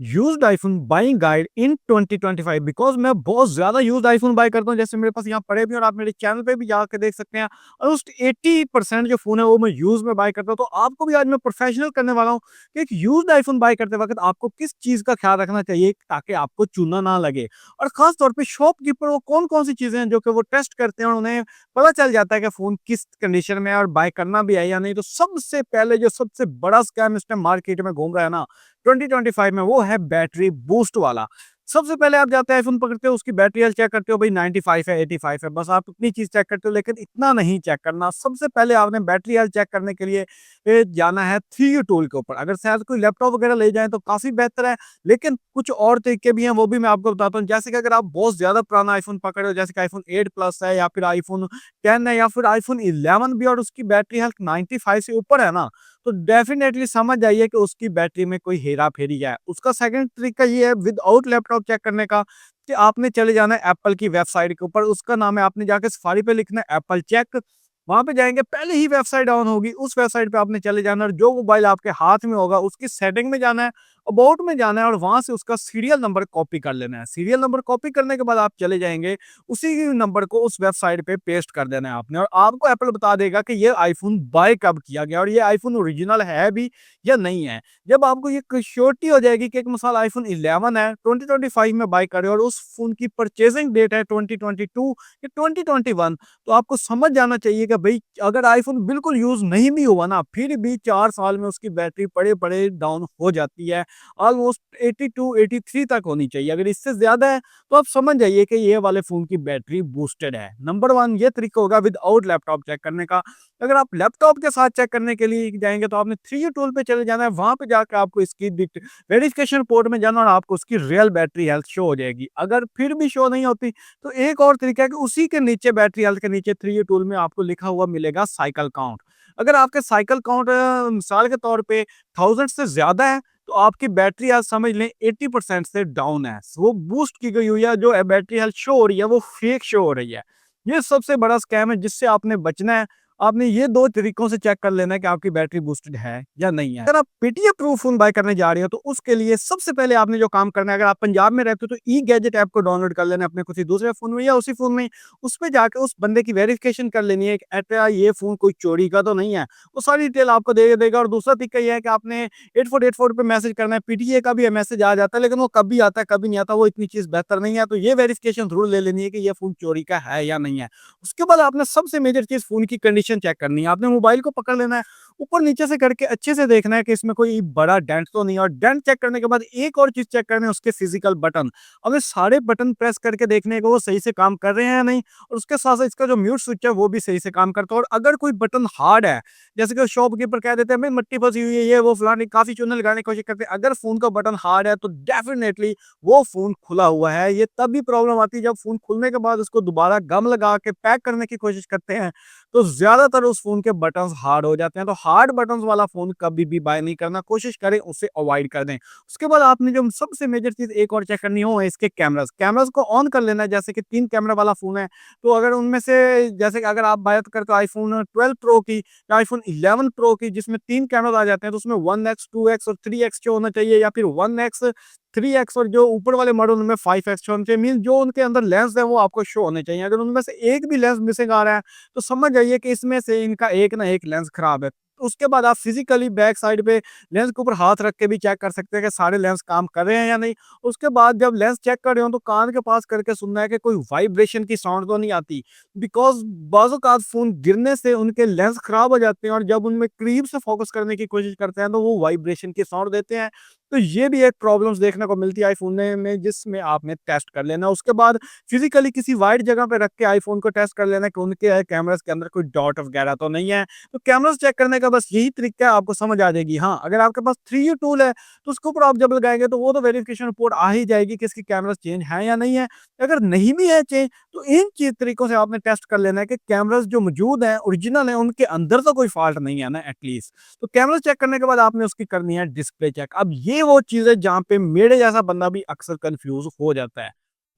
Used iPhone buying guide in 2025 because मैं बहुत ज्यादा यूज्ड आईफोन बाय करता हूँ। जैसे मेरे पास यहाँ पड़े भी और आप मेरे चैनल पे भी जाकर देख सकते हैं। ऑलमोस्ट 80% जो फोन है वो मैं यूज में बाय करता हूँ। तो आपको भी आज मैं प्रोफेशनल करने वाला हूँ कि एक यूज्ड आईफोन बाय करते वक्त आपको किस चीज का ख्याल रखना चाहिए ताकि आपको चूना ना लगे। और खास तौर पे शॉपकीपर वो कौन कौन सी चीजें हैं जो कि वो टेस्ट करते हैं और उन्हें पता चल जाता है कि फोन किस कंडीशन में है और बाय करना भी है या नहीं। तो सबसे पहले जो सबसे बड़ा स्कैम इस टाइम मार्केट में घूम रहा है ना 2025 में, वो है बैटरी बूस्ट वाला। सबसे पहले आप जाते हैं आईफोन पकड़ते हो, उसकी बैटरी हेल्थ चेक करते हो, भाई 95 है 85 है, बस आप इतनी चीज चेक करते हो। लेकिन इतना नहीं चेक करना। सबसे पहले आपने बैटरी हेल्थ चेक करने के लिए जाना है थ्री यू टूल के ऊपर। अगर शायद कोई लैपटॉप वगैरह ले जाए तो काफी बेहतर है, लेकिन कुछ और तरीके भी हैं, वो भी मैं आपको बताता हूँ। जैसे कि अगर आप बहुत ज्यादा पुराना आईफोन पकड़े हो, जैसे कि आईफोन 8 प्लस है या फिर आईफोन 10 है या फिर आईफोन 11 भी, और उसकी बैटरी हेल्थ 95 से ऊपर है ना, तो डेफिनेटली समझ जाइए कि उसकी बैटरी में कोई हेरा फेरी है। उसका सेकंड तरीका ये है विदाउट लैपटॉप चेक करने का, कि आपने चले जाना है एप्पल की वेबसाइट के ऊपर। उसका नाम है, आपने जाके सफारी पे लिखना है एप्पल चेक। वहां पे जाएंगे, पहले ही वेबसाइट डाउन होगी, उस वेबसाइट पे आपने चले जाना और जो मोबाइल आपके हाथ में होगा उसकी सेटिंग में जाना है, अबाउट में जाना है और वहां से उसका सीरियल नंबर कॉपी कर लेना है। सीरियल नंबर कॉपी करने के बाद आप चले जाएंगे, उसी नंबर को उस वेबसाइट पे पेस्ट कर देना है आपने, और आपको एप्पल बता देगा कि ये आईफोन बाय कब किया गया और ये आईफोन ओरिजिनल है भी या नहीं है। जब आपको ये श्योरिटी हो जाएगी कि एक मिसाल आईफोन 11 है 2025 में बाय करे और उस फोन की परचेजिंग डेट है 2022 या 2021, तो आपको समझ जाना चाहिए कि भाई अगर आईफोन बिल्कुल यूज नहीं भी हुआ ना, फिर भी 4 साल में उसकी बैटरी पड़े पड़े डाउन हो जाती है। ऑलमोस्ट 82 83 तक होनी चाहिए। अगर इससे ज्यादा है तो आप समझ जाइए कि ये वाले फोन की बैटरी बूस्टेड है। नंबर वन ये तरीका होगा विदाउट लैपटॉप चेक करने का। अगर आप लैपटॉप के साथ चेक करने के लिए जाएंगे तो आपने थ्री टूल पे चले जाना है। वहां पे जाकर आपको इसकी वेरिफिकेशन पोर्ट में जाना और आपको उसकी रियल बैटरी हेल्थ शो हो जाएगी। अगर फिर भी शो नहीं होती तो एक और तरीका है कि उसी के नीचे बैटरी हेल्थ के नीचे थ्री टूल में आपको लिखा हुआ मिलेगा साइकिल काउंट। अगर आपके साइकिल काउंट मिसाल के तौर पे 1000 से ज्यादा है तो आपकी बैटरी आज समझ लें 80% से डाउन है, वो बूस्ट की गई हुई है। जो बैटरी हेल्थ शो हो रही है वो फेक शो हो रही है। ये सबसे बड़ा स्कैम है जिससे आपने बचना है। आपने ये दो तरीकों से चेक कर लेना है कि आपकी बैटरी बूस्टेड है या नहीं है। अगर आप पीटीए प्रूफ फोन बाय करने जा रहे हो तो उसके लिए सबसे पहले आपने जो काम करना है, अगर आप पंजाब में रहते हो तो ई गैजेट ऐप को डाउनलोड कर लेना है अपने किसी दूसरे फोन में या उसी फोन में। उस पर जाकर उस बंदे की वेरिफिकेशन कर लेनी है कि ये फोन कोई चोरी का तो नहीं है। वो सारी डिटेल आपको दे देगा। और दूसरा तरीका ये है कि आपने 8484 पे मैसेज करना है। पीटीए का भी मैसेज आ जाता है, लेकिन वो कभी आता है कभी नहीं आता, वो इतनी चीज बेहतर नहीं है। तो ये वेरिफिकेशन जरूर ले लेनी है कि ये फोन चोरी का है या नहीं है। उसके बाद आपने सबसे मेजर चीज फोन की कंडीशन चेक करनी है। आपने मोबाइल को पकड़ लेना है, ऊपर नीचे से करके अच्छे से देखना है कि इसमें कोई बड़ा डेंट तो नहीं है। और डेंट चेक करने के बाद एक और चीज चेक करनी है, उसके फिजिकल बटन। हमें सारे बटन प्रेस करके देखने को वो सही से काम कर रहे हैं या नहीं। और उसके साथ साथ इसका जो म्यूट स्विच है वो भी सही से काम करता है। और अगर कोई बटन हार्ड है, जैसे कि शॉपकीपर कह देते हैं भाई मट्टी फंसी हुई है, ये वो फलानी काफी चूने लगाने की कोशिश करते हैं, अगर फोन का बटन हार्ड है तो डेफिनेटली वो फोन खुला हुआ है। ये तब भी प्रॉब्लम आती है जब फोन खुलने के बाद उसको दोबारा गम लगा के पैक करने की कोशिश करते हैं, तो ज्यादातर उस फोन के बटन्स हार्ड हो जाते हैं। तो हार्ड बटन्स वाला फोन कभी भी बाय नहीं करना, कोशिश करें उसे अवॉइड कर दें। उसके बाद आपने जो सबसे मेजर चीज एक और चेक करनी हो है इसके कैमरास। कैमरास को ऑन कर लेना है। जैसे कि 3 कैमरा वाला फोन है, तो अगर उनमें से जैसे कि अगर आप बात करते हो आईफोन 12 प्रो की या आईफोन 11 प्रो की, जिसमें 3 कैमरा आ जाते हैं, तो उसमें 1x 2x और 3x जो होना चाहिए, या फिर 1x 3x, और जो ऊपर वाले मॉडल उनमें 5x होने चाहिए। मीन जो उनके अंदर लेंस है वो आपको शो होने चाहिए। अगर उनमें से एक भी लेंस मिसिंग आ रहा है तो समझ जाइए कि इसमें से इनका एक ना एक लेंस खराब है। उसके बाद आप फिजिकली बैक साइड पे लेंस के ऊपर हाथ रख के भी चेक कर सकते हैं कि सारे लेंस काम कर रहे हैं या नहीं। उसके बाद जब लेंस चेक कर रहे हो तो कान के पास करके सुनना है कि कोई वाइब्रेशन की साउंड तो नहीं आती। बिकॉज बाजू का फोन गिरने से उनके लेंस खराब हो जाते हैं और जब उनमें करीब से फोकस करने की कोशिश करते हैं तो वो वाइब्रेशन की साउंड देते हैं। तो ये भी एक प्रॉब्लम्स देखने को मिलती है आईफोन में, जिसमें आपने टेस्ट कर लेना। उसके बाद फिजिकली किसी वाइड जगह पे रख के आईफोन को टेस्ट कर लेना कि उनके कैमरास के अंदर कोई डॉट वगैरह तो नहीं है। तो कैमरास चेक करने का बस यही तरीका है, आपको समझ आ जाएगी। हाँ, अगर आपके पास थ्री यू टूल है तो उसके ऊपर आप जब लगाएंगे तो वो तो वेरिफिकेशन रिपोर्ट आ ही जाएगी कि इसकी कैमरास चेंज है या नहीं है। अगर नहीं भी है चेंज तो इन चीज तरीकों से आपने टेस्ट कर लेना है कि कैमरास जो मौजूद है ओरिजिनल है, उनके अंदर तो कोई फॉल्ट नहीं है ना एटलीस्ट। तो कैमरा चेक करने के बाद आपने उसकी करनी है डिस्प्ले चेक। अब ये वो चीज है जहां पे मेरे जैसा बंदा भी अक्सर कंफ्यूज हो जाता है।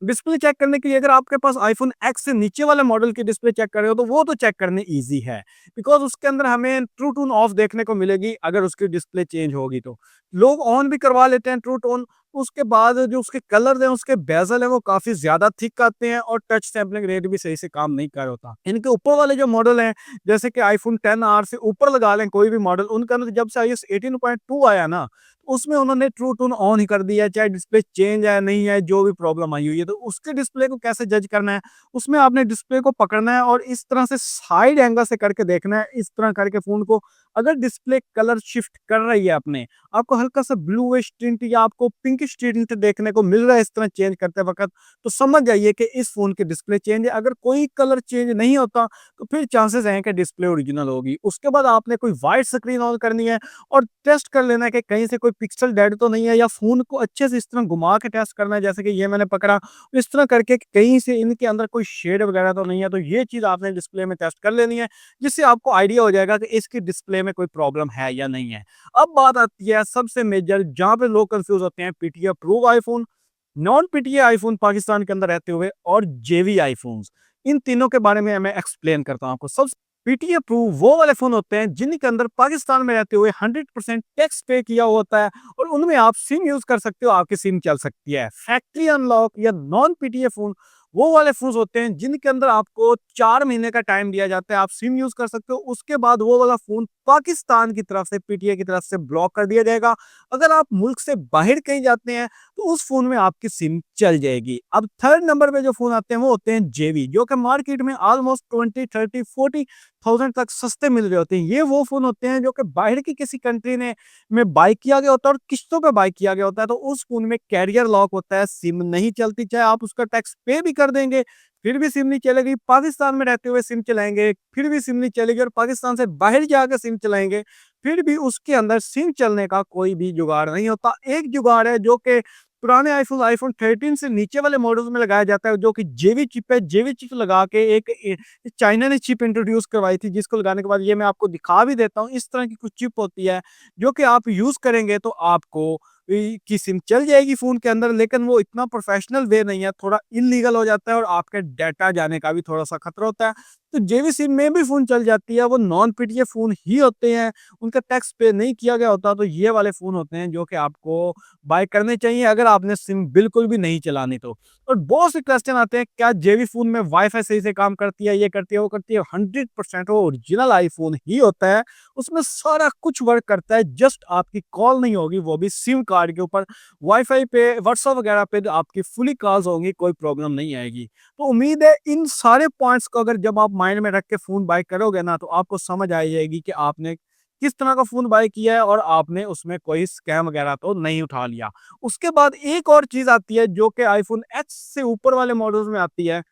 डिस्प्ले चेक करने के लिए अगर आपके पास आईफोन एक्स से नीचे वाले मॉडल की डिस्प्ले चेक कर रहे हो तो वो तो चेक करने इजी है, बिकॉज उसके अंदर हमें ट्रू टोन ऑफ देखने को मिलेगी। अगर उसकी डिस्प्ले चेंज होगी तो लोग ऑन भी करवा लेते हैं ट्रू टोन, उसके बाद जो उसके कलर हैं, उसके बेज़ल हैं, वो काफ़ी ज़्यादा थिक आते हैं और टच सैंपलिंग रेट भी सही से काम नहीं कर रहा होता। इनके ऊपर वाले जो मॉडल हैं, जैसे कि आईफ़ोन 10R से ऊपर लगा लें कोई भी मॉडल, उनके अंदर जब से iOS 18.2 आया ना, उसमें उन्होंने ट्रू टोन ऑन ही कर दिया है, चाहे डिस्प्ले चेंज है, नहीं है, जो भी प्रॉब्लम आई हुई है। तो उसके डिस्प्ले को कैसे जज करना है, उसमें आपने डिस्प्ले को पकड़ना है और इस तरह से साइड एंगल से करके देखना है, इस तरह करके फ़ोन को अगर डिस्प्ले कलर शिफ्ट कर रही है अपने, आपको हल्का-सा ब्लूइश टिंट या आपको पिंकिश टिंट देखने को मिल रहा है इस तरह चेंज करते वक़्त, तो समझ जाइए कि इस फ़ोन की डिस्प्ले चेंज है। अगर कोई कलर चेंज नहीं होता, तो फिर चांसेस हैं कि डिस्प्ले ओरिजिनल होगी। उसके बाद आपने कोई व्हाइट स्क्रीन ऑन करनी है और टेस्ट कर लेना है कि कहीं से कोई पिक्सल डेड तो नहीं है, या फ़ोन को अच्छे से इस तरह घुमा के टेस्ट करना है, जैसे कि ये मैंने पकड़ा, इस तरह करके कि कहीं से इनके अंदर कोई शेड वगैरह तो नहीं है। तो ये चीज़ आपने डिस्प्ले में टेस्ट कर लेनी है, जिससे आपको आइडिया हो जाएगा कि इसकी डिस्प्ले में कोई प्रॉब्लम है या नहीं है। अब बात आती है सबसे मेजर, जहाँ पे लोग कन्फ्यूज़ होते हैं, PTA approve iPhone, non PTA iPhone Pakistan के अंदर रहते हुए और जेवी आईफ़ोन्स। इन तीनों के बारे में मैं एक्सप्लेन करता हूँ आपको। सबसे पीटीए अप्रूव वो वाले फ़ोन होते हैं जिनके अंदर पाकिस्तान में रहते हुए 100% टैक्स पे किया हुआ होता है और उनमें आप सिम यूज़ कर सकते हो, आपकी सिम चल सकती है। फैक्ट्री अनलॉक या नॉन पीटीए फ़ोन वो वाले फ़ोन्स होते हैं जिनके अंदर आपको 4 महीने का टाइम दिया जाता है, आप सिम यूज़ कर सकते हो। उसके बाद वो वाला फ़ोन पाकिस्तान की तरफ से, पीटीए की तरफ से ब्लॉक कर दिया जाएगा। अगर आप मुल्क से बाहर कहीं जाते हैं, तो उस फ़ोन में आपकी सिम चल जाएगी। अब थर्ड नंबर पे जो फ़ोन आते हैं, वो होते हैं जेवी, जो कि मार्केट में ऑलमोस्ट 20, 30, 40,000 तक सस्ते मिल रहे होते हैं। ये वो फ़ोन होते हैं जो कि बाहर की किसी कंट्री ने में बाय किया गया होता है और किस्तों पे बाय किया गया होता है, तो उस फ़ोन में कैरियर लॉक होता है, सिम नहीं चलती, चाहे आप उसका टैक्स पे भी कर देंगे, फिर भी सिम नहीं चलेगी। पाकिस्तान में रहते हुए सिम चलाएँगे, फिर भी सिम नहीं चलेगी और पाकिस्तान से बाहर जाके सिम चलाएँगे, फिर भी उसके अंदर सिम चलने का कोई भी जुगाड़ नहीं होता। एक जुगाड़ है जो कि पुराने आईफ़ोन 13 से नीचे वाले मॉडल्स में लगाया जाता है, जो कि जेवी चिप है। जेवी चिप लगा के एक चाइना ने चिप इंट्रोड्यूस करवाई थी, जिसको लगाने के बाद ये मैं आपको दिखा भी देता हूँ। इस तरह की कुछ चिप होती है, जो कि आप यूज़ करेंगे तो आपको की सिम चल जाएगी फ़ोन के अंदर, लेकिन वो इतना प्रोफ़ेशनल वे नहीं है, थोड़ा इल्लीगल हो जाता है और आपके डाटा जाने का भी थोड़ा-सा खतरा होता है। तो जेवी सिम में भी फ़ोन चल जाती है, वो नॉन पीटीए फ़ोन ही होते हैं, उनका टैक्स पे नहीं किया गया होता, तो ये वाले फ़ोन होते हैं जो कि आपको बाय करने चाहिए अगर आपने सिम बिल्कुल भी नहीं चलानी तो। और बहुत से क्वेश्चन आते हैं, क्या जेवी फ़ोन में वाई-फाई सही से काम करती है, ये करती है, वो करती है? 100% वो ओरिजिनल आईफ़ोन ही होता है, उसमें सारा कुछ वर्क करता है, जस्ट आपकी कॉल नहीं होगी, वो भी सिम कार्ड के ऊपर। वाई-फाई पे, व्हाट्सएप वगैरह पे आपकी फुली कॉल्स होंगी, कोई प्रॉब्लम नहीं आएगी। तो उम्मीद है इन सारे पॉइंट्स को अगर जब आप माइंड में रख के फ़ोन बाय करोगे ना, तो आपको समझ आ जाएगी कि आपने किस तरह का फ़ोन बाय किया है और आपने उसमें कोई स्कैम वगैरह तो नहीं उठा लिया। उसके बाद एक और चीज़ आती है जो कि आईफ़ोन एक्स से ऊपर वाले मॉडल्स में आती है,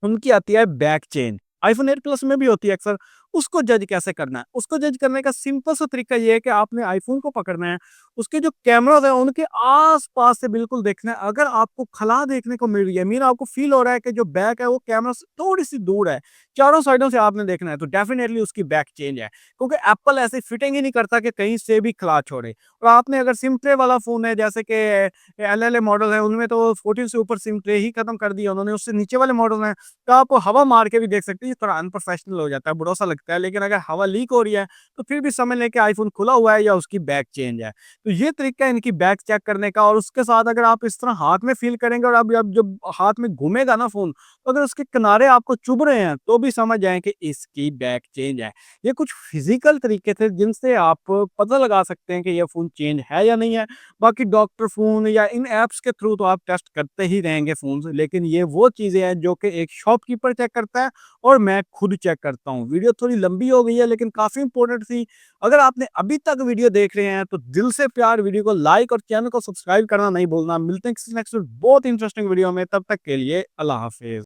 उनकी आती है बैक चेन। आईफ़ोन 8 प्लस में भी होती है अक्सर। उसको जज कैसे करना है? उसको जज करने का सिंपल सा तरीका ये है कि आपने आईफ़ोन को पकड़ना है, उसके जो कैमराज़ हैं उनके आस-पास से बिल्कुल देखना है। अगर आपको खला देखने को मिल रही है, मीन आपको फ़ील हो रहा है कि जो बैक है वो कैमरा से थोड़ी-सी दूर है, चारों साइडों से आपने देखना है, तो डेफ़िनिटली उसकी बैक चेंज है। क्योंकि एप्पल ऐसे फिटिंग ही नहीं करता कि कहीं से भी खला छोड़े। और आपने अगर सिम ट्रे वाला फ़ोन है, जैसे कि एलएलए मॉडल है, उनमें तो 14 से ऊपर सिम ट्रे ही खत्म कर दिया उन्होंने। उससे नीचे वाले मॉडल हैं, तो आप हवा मार के भी देख सकते हैं, ये थोड़ा अनप्रोफेशनल हो जाता है, बुरा-सा लगता है। लेकिन अगर हवा लीक हो रही है, तो फिर भी समझ लें कि आईफ़ोन खुला हुआ है या उसकी बैक चेंज है। तो ये तरीका है इनकी बैक चेक करने का। और उसके साथ अगर आप इस तरह हाथ में फ़ील करेंगे और अब जब हाथ में घूमेगा ना फ़ोन, तो अगर उसके किनारे आपको चुभ रहे हैं, तो भी समझ जाएँ कि इसकी बैक चेंज है। ये कुछ फिज़िकल तरीके थे जिनसे आप पता लगा सकते हैं कि ये फ़ोन चेंज है या नहीं है। बाकी डॉक्टर फ़ोन या इन ऐप्स के थ्रू तो आप टेस्ट करते ही रहेंगे फ़ोन्स, लेकिन ये वो चीज़ें हैं जो कि एक शॉपकीपर चेक करता है और मैं खुद चेक करता हूँ। वीडियो थोड़ी लंबी हो गई है, लेकिन काफ़ी इंपॉर्टेंट थी। अगर आपने अभी तक वीडियो देख रहे हैं तो दिल से प्यार, वीडियो को लाइक और चैनल को सब्सक्राइब करना नहीं भूलना। मिलते हैं किसी नेक्स्ट बहुत इंटरेस्टिंग वीडियो में, तब तक के लिए अल्लाह हाफ़िज़।